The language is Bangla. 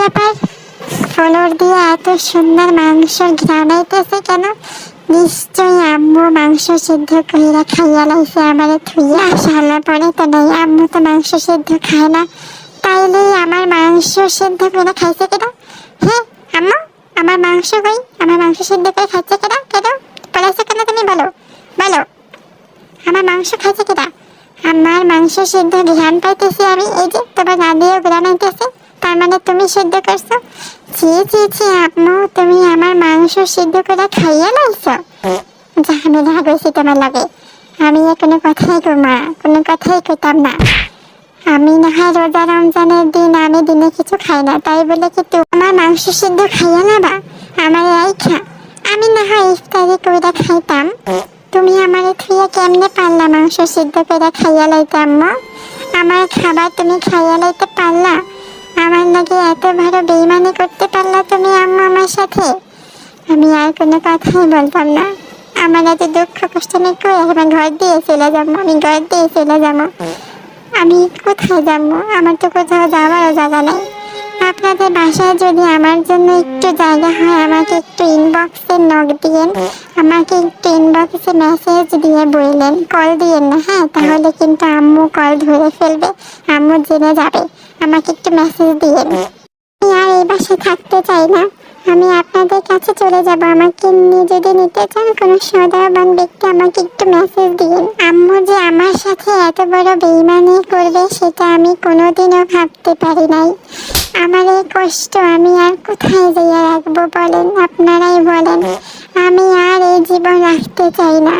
ব্যাপার, ফ্লোর দিয়ে এত সুন্দর মাংস ঘ্রাণ আইতেছে কেন? নিশ্চয়ই আম্মু মাংস সিদ্ধ কইরা খাইয়া লাইছে আমারে থুইয়া। শালা পরে তো নাই, আম্মু তো মাংস সিদ্ধ খায় না, তাইলে আমার মাংস সিদ্ধ করে খাইছে কেন? হ্যাঁ আম্মু, আমার মাংস কই? আমার মাংস সিদ্ধ করে খাইছে কেন? কেন পড়াইছে কেন তুমি বলো বলো, আমার মাংস খাইছে কেন? আমার মাংস সিদ্ধ ঘ্রাণ পাইতেছি আমি, এই যে তোমার রাঁধিও ঘ্রাণ আইতেছে, তার মানে তুমি সিদ্ধ করছো? ছি ছি ছি আম্মু, তুমি আমার মাংস সিদ্ধ করে খাইয়া লাইছো? যা, আমি রাগ হয়েছি তোমার লাগে। আমি কোনো কথাই কমা, কোনো কথাই কইতাম না। আমি না হয় রোজা রমজানের দিন আমি দিনে কিছু খাই না, তাই বলে কি তুমি আমার মাংস সিদ্ধ খাইয়া নেবা? আমার এই খা, আমি না হয় ইফতারি কইরা খাইতাম, তুমি আমারে থুইয়া কেমনে পারলা মাংস সিদ্ধ কইরা খাইয়া লাইতে আম্মু? আমার খাবার তুমি খাইয়া লাইতে পারলা? আমার নাকি এত বড় বেইমানি করতে পারলা তুমি আম্মু আমার সাথে? আমি আর কোনো কথাই বলতাম না। আমার এত দুঃখ কষ্ট নেই, কই আমার ঘর দিয়ে চলে যাবো, আমি ঘর দিয়ে চলে যাবো। আমি কোথায় যাবো? আমার তো কোথাও যাওয়ারও জায়গা নেই। আপনাদের বাসায় যদি আমার জন্য একটু জায়গা হয়, আমাকে একটু ইনবক্সে নক দিয়েন, আমাকে একটু ইনবক্সে মেসেজ দিয়ে বললেন, কল দিয়েন না হ্যাঁ, তাহলে কিন্তু আম্মু কল ধরে ফেলবে, আম্মু জেনে যাবে। আমাকে একটু মেসেজ দিয়েন। আমি আর এই বাসায় থাকতে চাই না, আমি আপনাদের কাছে চলে যাব। আমাকে যদি নিতে চান কোনো সদয়বান ব্যক্তি, আমাকে একটু মেসেজ দিন। আম্মু যে আমার সাথে এত বড় বেইমানি করবে সেটা আমি কোনোদিনও ভাবতে পারি নাই। আমার এই কষ্ট আমি আর কোথায় যাইয়া রাখবো বলেন, আপনারাই বলেন। আমি আর এই জীবন রাখতে চাই না।